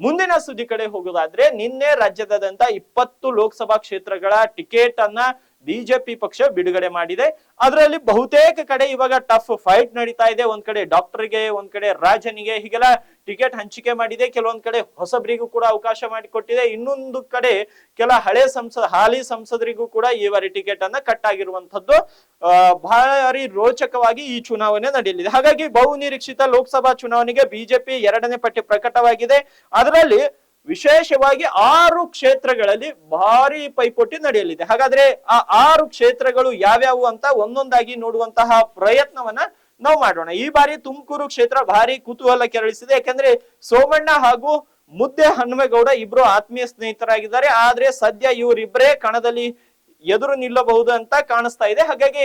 ಮುಂದಿನ ಸುದ್ದಿ ಕಡೆ ಹೋಗೋದಾದ್ರೆ ನಿನ್ನೆ ರಾಜ್ಯದಾದ್ಯಂತ 20 ಲೋಕಸಭಾ ಕ್ಷೇತ್ರಗಳ ಟಿಕೆಟ್ ಅನ್ನ ಬಿಜೆಪಿ ಪಕ್ಷ ಬಿಡುಗಡೆ ಮಾಡಿದೆ. ಅದರಲ್ಲಿ ಬಹುತೇಕ ಕಡೆ ಇವಾಗ ಟಫ್ ಫೈಟ್ ನಡೀತಾ ಇದೆ. ಒಂದ್ ಕಡೆ ಡಾಕ್ಟರ್ಗೆ, ಒಂದ್ ಕಡೆ ರಾಜನಿಗೆ, ಹೀಗೆಲ್ಲ ಟಿಕೆಟ್ ಹಂಚಿಕೆ ಮಾಡಿದೆ. ಕೆಲವೊಂದ್ ಕಡೆ ಹೊಸಬರಿಗೂ ಕೂಡ ಅವಕಾಶ ಮಾಡಿಕೊಟ್ಟಿದೆ. ಇನ್ನೊಂದು ಕಡೆ ಕೆಲ ಹಾಲಿ ಸಂಸದರಿಗೂ ಕೂಡ ಈ ಬಾರಿ ಟಿಕೆಟ್ ಅನ್ನ ಕಟ್ ಆಗಿರುವಂತದ್ದು ಭಾರಿ ರೋಚಕವಾಗಿ ಈ ಚುನಾವಣೆ ನಡೆಯಲಿದೆ. ಹಾಗಾಗಿ ಬಹು ನಿರೀಕ್ಷಿತ ಲೋಕಸಭಾ ಚುನಾವಣೆಗೆ ಬಿಜೆಪಿ 2ನೇ ಪಟ್ಟಿ ಪ್ರಕಟವಾಗಿದೆ. ಅದರಲ್ಲಿ ವಿಶೇಷವಾಗಿ 6 ಕ್ಷೇತ್ರಗಳಲ್ಲಿ ಭಾರಿ ಪೈಪೋಟಿ ನಡೆಯಲಿದೆ. ಹಾಗಾದ್ರೆ ಆ 6 ಕ್ಷೇತ್ರಗಳು ಯಾವ್ಯಾವು ಅಂತ ಒಂದೊಂದಾಗಿ ನೋಡುವಂತಹ ಪ್ರಯತ್ನವನ್ನ ನಾವು ಮಾಡೋಣ. ಈ ಬಾರಿ ತುಮಕೂರು ಕ್ಷೇತ್ರ ಭಾರಿ ಕುತೂಹಲ ಕೆರಳಿಸಿದೆ. ಯಾಕಂದ್ರೆ ಸೋಮಣ್ಣ ಹಾಗೂ ಮುದ್ದೆ ಹನುಮೇಗೌಡ ಇಬ್ರು ಆತ್ಮೀಯ ಸ್ನೇಹಿತರಾಗಿದ್ದಾರೆ. ಆದ್ರೆ ಸದ್ಯ ಇವರಿಬ್ಬರೇ ಕಣದಲ್ಲಿ ಎದುರು ನಿಲ್ಲಬಹುದು ಅಂತ ಕಾಣಿಸ್ತಾ ಇದೆ. ಹಾಗಾಗಿ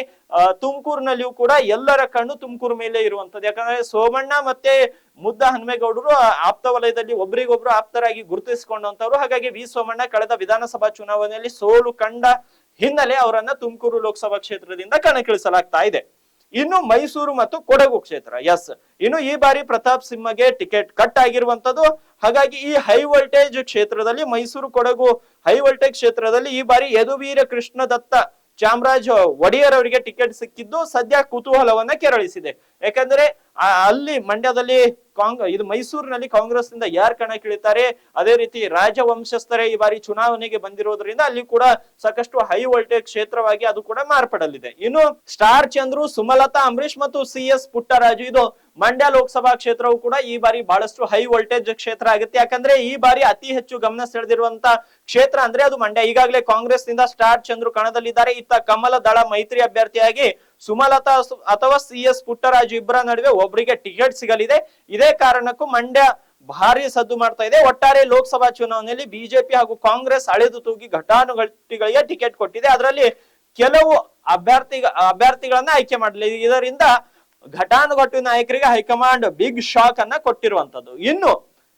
ತುಮಕೂರಿನಲ್ಲಿಯೂ ಕೂಡ ಎಲ್ಲರ ಕಣ್ಣು ತುಮಕೂರು ಮೇಲೆ ಇರುವಂತದ್ದು. ಯಾಕಂದ್ರೆ ಸೋಮಣ್ಣ ಮತ್ತೆ ಮುದ್ದ ಹನುಮೇಗೌಡರು ಆಪ್ತ ವಲಯದಲ್ಲಿ ಒಬ್ರಿಗೊಬ್ರು ಆಪ್ತರಾಗಿ ಗುರುತಿಸಿಕೊಂಡಂತವ್ರು. ಹಾಗಾಗಿ ವಿ ಸೋಮಣ್ಣ ಕಳೆದ ವಿಧಾನಸಭಾ ಚುನಾವಣೆಯಲ್ಲಿ ಸೋಲು ಕಂಡ ಹಿನ್ನೆಲೆ ಅವರನ್ನ ತುಮಕೂರು ಲೋಕಸಭಾ ಕ್ಷೇತ್ರದಿಂದ ಕಣಕ್ಕಿಳಿಸಲಾಗ್ತಾ ಇದೆ. ಇನ್ನು ಮೈಸೂರು ಮತ್ತು ಕೊಡಗು ಕ್ಷೇತ್ರ, ಇನ್ನು ಈ ಬಾರಿ ಪ್ರತಾಪ್ ಸಿಂಹಗೆ ಟಿಕೆಟ್ ಕಟ್ ಆಗಿರುವಂತದ್ದು. ಹಾಗಾಗಿ ಈ ಹೈ ವೋಲ್ಟೇಜ್ ಕ್ಷೇತ್ರದಲ್ಲಿ, ಮೈಸೂರು ಕೊಡಗು ಹೈ ವೋಲ್ಟೇಜ್ ಕ್ಷೇತ್ರದಲ್ಲಿ ಈ ಬಾರಿ ಯದುವೀರ ಕೃಷ್ಣದತ್ತ ಚಾಮರಾಜ ಒಡೆಯರ್ ಅವರಿಗೆ ಟಿಕೆಟ್ ಸಿಕ್ಕಿದ್ದು ಸದ್ಯ ಕುತೂಹಲವನ್ನ ಕೆರಳಿಸಿದೆ. ಯಾಕಂದ್ರೆ ಅಲ್ಲಿ ಮಂಡ್ಯದಲ್ಲಿ ಇದು ಮೈಸೂರಿನಲ್ಲಿ ಕಾಂಗ್ರೆಸ್ ನಿಂದ ಯಾರು ಕಣಕ್ಕಿಳಿತಾರೆ, ಅದೇ ರೀತಿ ರಾಜವಂಶಸ್ಥರೇ ಈ ಬಾರಿ ಚುನಾವಣೆಗೆ ಬಂದಿರೋದ್ರಿಂದ ಅಲ್ಲಿ ಕೂಡ ಸಾಕಷ್ಟು ಹೈ ವೋಲ್ಟೇಜ್ ಕ್ಷೇತ್ರವಾಗಿ ಅದು ಕೂಡ ಮಾರ್ಪಡಲಿದೆ. ಇನ್ನು ಸ್ಟಾರ್ ಚಂದ್ರು, ಸುಮಲತಾ ಅಂಬರೀಶ್ ಮತ್ತು CS ಪುಟ್ಟರಾಜು, ಇದು ಮಂಡ್ಯ ಲೋಕಸಭಾ ಕ್ಷೇತ್ರವು ಕೂಡ ಈ ಬಾರಿ ಬಹಳಷ್ಟು ಹೈ ವೋಲ್ಟೇಜ್ ಕ್ಷೇತ್ರ ಆಗುತ್ತೆ. ಯಾಕಂದ್ರೆ ಈ ಬಾರಿ ಅತಿ ಹೆಚ್ಚು ಗಮನ ಸೆಳೆದಿರುವಂತ ಕ್ಷೇತ್ರ ಅಂದ್ರೆ ಅದು ಮಂಡ್ಯ. ಈಗಾಗಲೇ ಕಾಂಗ್ರೆಸ್ ನಿಂದ ಸ್ಟಾರ್ ಚಂದ್ರು ಕಣದಲ್ಲಿದ್ದಾರೆ. ಇತ್ತ ಕಮಲ ದಳ ಮೈತ್ರಿ ಅಭ್ಯರ್ಥಿಯಾಗಿ ಸುಮಲತಾ ಅಥವಾ CS ಪುಟ್ಟರಾಜು ಇಬ್ಬರ ನಡುವೆ ಒಬ್ಬರಿಗೆ ಟಿಕೆಟ್ ಸಿಗಲಿದೆ. ಇದೇ ಕಾರಣಕ್ಕೂ ಮಂಡ್ಯ ಭಾರಿ ಸದ್ದು ಮಾಡ್ತಾ ಇದೆ. ಒಟ್ಟಾರೆ ಲೋಕಸಭಾ ಚುನಾವಣೆಯಲ್ಲಿ ಬಿಜೆಪಿ ಹಾಗೂ ಕಾಂಗ್ರೆಸ್ ಅಳೆದು ತೂಗಿ ಘಟಾನುಘಟಿಗಳಿಗೆ ಟಿಕೆಟ್ ಕೊಟ್ಟಿದೆ. ಅದರಲ್ಲಿ ಕೆಲವು ಅಭ್ಯರ್ಥಿಗಳನ್ನ ಆಯ್ಕೆ ಮಾಡಲಿದೆ. ಇದರಿಂದ ಘಟಾನುಘಟಿ ನಾಯಕರಿಗೆ ಹೈಕಮಾಂಡ್ ಬಿಗ್ ಶಾಕ್ ಅನ್ನ ಕೊಟ್ಟಿರುವಂತದ್ದು. ಇನ್ನು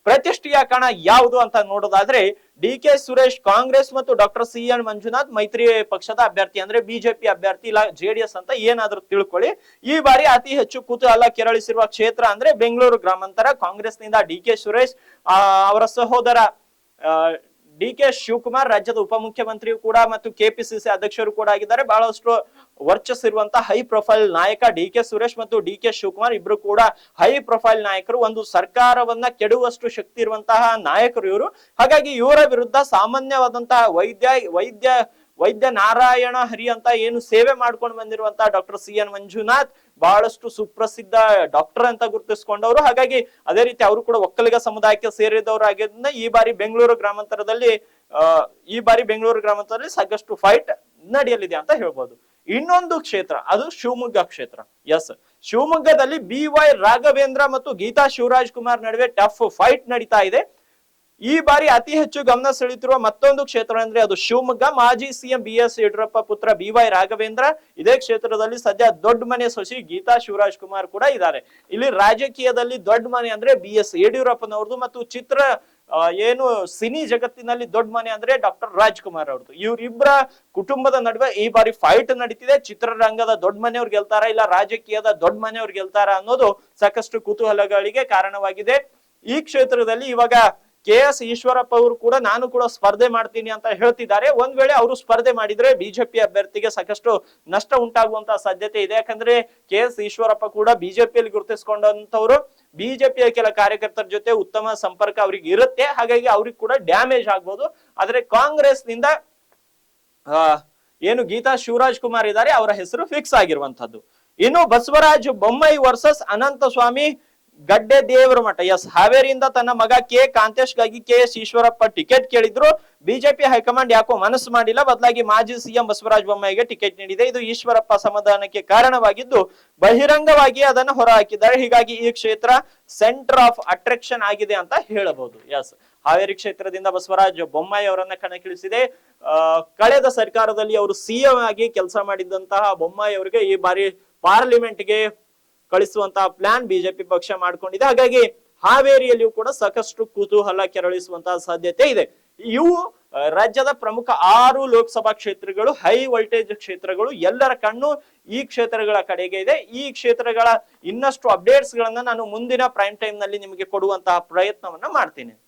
ಪ್ರತಿಷ್ಠೆಯ ಕಣ ಯಾವುದು ಅಂತ ನೋಡೋದಾದ್ರೆ DK ಸುರೇಶ್ ಕಾಂಗ್ರೆಸ್ ಮತ್ತು ಡಾಕ್ಟರ್ CN ಮಂಜುನಾಥ್ ಮೈತ್ರಿ ಪಕ್ಷದ ಅಭ್ಯರ್ಥಿ, ಅಂದ್ರೆ ಬಿಜೆಪಿ ಅಭ್ಯರ್ಥಿ ಇಲ್ಲ JDS ಅಂತ ಏನಾದ್ರೂ ತಿಳ್ಕೊಳ್ಳಿ. ಈ ಬಾರಿ ಅತಿ ಹೆಚ್ಚು ಕುತೂಹಲ ಕೆರಳಿಸಿರುವ ಕ್ಷೇತ್ರ ಅಂದ್ರೆ ಬೆಂಗಳೂರು ಗ್ರಾಮಾಂತರ. ಕಾಂಗ್ರೆಸ್ ನಿಂದ DK ಸುರೇಶ್, ಅವರ ಸಹೋದರ DK ಶಿವಕುಮಾರ್ ರಾಜ್ಯದ ಉಪಮುಖ್ಯಮಂತ್ರಿಯು ಕೂಡ ಮತ್ತು KPCC ಅಧ್ಯಕ್ಷರು ಕೂಡ ಆಗಿದ್ದಾರೆ. ಬಹಳಷ್ಟು ವರ್ಚಸ್ಸಿರುವಂತಹ ಹೈ ಪ್ರೊಫೈಲ್ ನಾಯಕ DK ಸುರೇಶ್ ಮತ್ತು DK ಶಿವಕುಮಾರ್ ಇಬ್ರು ಕೂಡ ಹೈ ಪ್ರೊಫೈಲ್ ನಾಯಕರು. ಒಂದು ಸರ್ಕಾರವನ್ನ ಕೆಡುವಷ್ಟು ಶಕ್ತಿ ಇರುವಂತಹ ನಾಯಕರು ಇವರು. ಹಾಗಾಗಿ ಇವರ ವಿರುದ್ಧ ಸಾಮಾನ್ಯವಾದಂತಹ ವೈದ್ಯ ನಾರಾಯಣ ಹರಿ ಅಂತ ಏನು ಸೇವೆ ಮಾಡ್ಕೊಂಡು ಬಂದಿರುವಂತಹ ಡಾಕ್ಟರ್ CN ಮಂಜುನಾಥ್ ಬಹಳಷ್ಟು ಸುಪ್ರಸಿದ್ಧ ಡಾಕ್ಟರ್ ಅಂತ ಗುರುತಿಸಿಕೊಂಡವರು. ಹಾಗಾಗಿ ಅದೇ ರೀತಿ ಅವರು ಕೂಡ ಒಕ್ಕಲಿಗ ಸಮುದಾಯಕ್ಕೆ ಸೇರಿದವರು ಆಗಿದ್ದರಿಂದ ಈ ಬಾರಿ ಬೆಂಗಳೂರು ಗ್ರಾಮಾಂತರದಲ್ಲಿ ಸಾಕಷ್ಟು ಫೈಟ್ ನಡೆಯಲಿದೆ ಅಂತ ಹೇಳ್ಬೋದು. ಇನ್ನೊಂದು ಕ್ಷೇತ್ರ ಅದು ಶಿವಮೊಗ್ಗ ಕ್ಷೇತ್ರ. ಶಿವಮೊಗ್ಗದಲ್ಲಿ BY ರಾಘವೇಂದ್ರ ಮತ್ತು ಗೀತಾ ಶಿವರಾಜ್ ಕುಮಾರ್ ನಡುವೆ ಟಫ್ ಫೈಟ್ ನಡೀತಾ ಇದೆ. ಈ ಬಾರಿ ಅತಿ ಹೆಚ್ಚು ಗಮನ ಸೆಳೆಯುತ್ತಿರುವ ಮತ್ತೊಂದು ಕ್ಷೇತ್ರ ಅಂದ್ರೆ ಅದು ಶಿವಮೊಗ್ಗ. ಮಾಜಿ CM BS ಯಡಿಯೂರಪ್ಪ ಪುತ್ರ BY ರಾಘವೇಂದ್ರ ಇದೇ ಕ್ಷೇತ್ರದಲ್ಲಿ ಸದ್ಯ ದೊಡ್ಡ ಮನೆ ಸೊಸಿ ಗೀತಾ ಶಿವರಾಜ್ ಕುಮಾರ್ ಕೂಡ ಇದ್ದಾರೆ. ಇಲ್ಲಿ ರಾಜಕೀಯದಲ್ಲಿ ದೊಡ್ಡ ಮನೆ ಅಂದ್ರೆ BS ಯಡಿಯೂರಪ್ಪನವ್ರದ್ದು ಮತ್ತು ಏನು ಸಿನಿ ಜಗತ್ತಿನಲ್ಲಿ ದೊಡ್ಡ ಮನೆ ಅಂದ್ರೆ ಡಾಕ್ಟರ್ ರಾಜ್ಕುಮಾರ್ ಅವ್ರದ್ದು. ಇವರಿಬ್ಬರ ಕುಟುಂಬದ ನಡುವೆ ಈ ಬಾರಿ ಫೈಟ್ ನಡೀತಿದೆ. ಚಿತ್ರರಂಗದ ದೊಡ್ಡ ಮನೆಯವ್ರು ಗೆಲ್ತಾರ ಇಲ್ಲ ರಾಜಕೀಯದ ದೊಡ್ಡ ಮನೆಯವ್ರು ಗೆಲ್ತಾರ ಅನ್ನೋದು ಸಾಕಷ್ಟು ಕುತೂಹಲಗಳಿಗೆ ಕಾರಣವಾಗಿದೆ. ಈ ಕ್ಷೇತ್ರದಲ್ಲಿ ಇವಾಗ KS ಈಶ್ವರಪ್ಪ ಅವರು ಕೂಡ ನಾನು ಕೂಡ ಸ್ಪರ್ಧೆ ಮಾಡ್ತೀನಿ ಅಂತ ಹೇಳ್ತಿದ್ದಾರೆ. ಒಂದ್ ವೇಳೆ ಅವರು ಸ್ಪರ್ಧೆ ಮಾಡಿದ್ರೆ ಬಿಜೆಪಿ ಅಭ್ಯರ್ಥಿಗೆ ಸಾಕಷ್ಟು ನಷ್ಟ ಉಂಟಾಗುವಂತಹ ಸಾಧ್ಯತೆ ಇದೆ. ಯಾಕಂದ್ರೆ KS ಈಶ್ವರಪ್ಪ ಕೂಡ ಬಿಜೆಪಿಯಲ್ಲಿ ಗುರುತಿಸಿಕೊಂಡಂತವ್ರು. ಬಿಜೆಪಿಯ ಕೆಲ ಕಾರ್ಯಕರ್ತರ ಜೊತೆ ಉತ್ತಮ ಸಂಪರ್ಕ ಅವ್ರಿಗೆ ಇರುತ್ತೆ. ಹಾಗಾಗಿ ಅವ್ರಿಗೆ ಕೂಡ ಡ್ಯಾಮೇಜ್ ಆಗ್ಬೋದು. ಆದ್ರೆ ಕಾಂಗ್ರೆಸ್ ನಿಂದ ಏನು ಗೀತಾ ಶಿವರಾಜ್ ಕುಮಾರ್ ಇದ್ದಾರೆ ಅವರ ಹೆಸರು ಫಿಕ್ಸ್ ಆಗಿರುವಂತದ್ದು. ಇನ್ನು ಬಸವರಾಜ ಬೊಮ್ಮಾಯಿ ವರ್ಸಸ್ ಅನಂತ ಸ್ವಾಮಿ ಗಡ್ಡೆ ದೇವರ ಮಠ. ಹಾವೇರಿಯಿಂದ ತನ್ನ ಮಗ ಕಾಂತೇಶ್ ಗಾಗಿ KS ಈಶ್ವರಪ್ಪ ಟಿಕೆಟ್ ಕೇಳಿದ್ರು. ಬಿಜೆಪಿ ಹೈಕಮಾಂಡ್ ಯಾಕೋ ಮನಸ್ಸು ಮಾಡಿಲ್ಲ. ಬದಲಾಗಿ ಮಾಜಿ CM ಬಸವರಾಜ ಬೊಮ್ಮಾಯಿಗೆ ಟಿಕೆಟ್ ನೀಡಿದೆ. ಇದು ಈಶ್ವರಪ್ಪ ಅಸಮಾಧಾನಕ್ಕೆ ಕಾರಣವಾಗಿದ್ದು ಬಹಿರಂಗವಾಗಿ ಅದನ್ನು ಹೊರಹಾಕಿದ್ದಾರೆ. ಹೀಗಾಗಿ ಈ ಕ್ಷೇತ್ರ ಸೆಂಟರ್ ಆಫ್ ಅಟ್ರಾಕ್ಷನ್ ಆಗಿದೆ ಅಂತ ಹೇಳಬಹುದು. ಹಾವೇರಿ ಕ್ಷೇತ್ರದಿಂದ ಬಸವರಾಜ ಬೊಮ್ಮಾಯಿ ಅವರನ್ನ ಕಣಕ್ಕಿಳಿಸಿದೆ. ಕಳೆದ ಸರ್ಕಾರದಲ್ಲಿ ಅವರು CM ಆಗಿ ಕೆಲಸ ಮಾಡಿದಂತಹ ಬೊಮ್ಮಾಯಿ ಅವರಿಗೆ ಈ ಬಾರಿ ಪಾರ್ಲಿಮೆಂಟ್ಗೆ ಕಳಿಸುವಂತಹ ಪ್ಲಾನ್ ಬಿಜೆಪಿ ಪಕ್ಷ ಮಾಡ್ಕೊಂಡಿದೆ. ಹಾಗಾಗಿ ಹಾವೇರಿಯಲ್ಲಿಯೂ ಕೂಡ ಸಾಕಷ್ಟು ಕುತೂಹಲ ಕೆರಳಿಸುವಂತಹ ಸಾಧ್ಯತೆ ಇದೆ. ಇವು ರಾಜ್ಯದ ಪ್ರಮುಖ 6 ಲೋಕಸಭಾ ಕ್ಷೇತ್ರಗಳು, ಹೈ ವೋಲ್ಟೇಜ್ ಕ್ಷೇತ್ರಗಳು. ಎಲ್ಲರ ಕಣ್ಣು ಈ ಕ್ಷೇತ್ರಗಳ ಕಡೆಗೆ ಇದೆ. ಈ ಕ್ಷೇತ್ರಗಳ ಇನ್ನಷ್ಟು ಅಪ್ಡೇಟ್ಸ್ ಗಳನ್ನ ನಾನು ಮುಂದಿನ ಪ್ರೈಮ್ ಟೈಮ್ ನಲ್ಲಿ ನಿಮಗೆ ಕೊಡುವಂತಹ ಪ್ರಯತ್ನವನ್ನ ಮಾಡ್ತೀನಿ.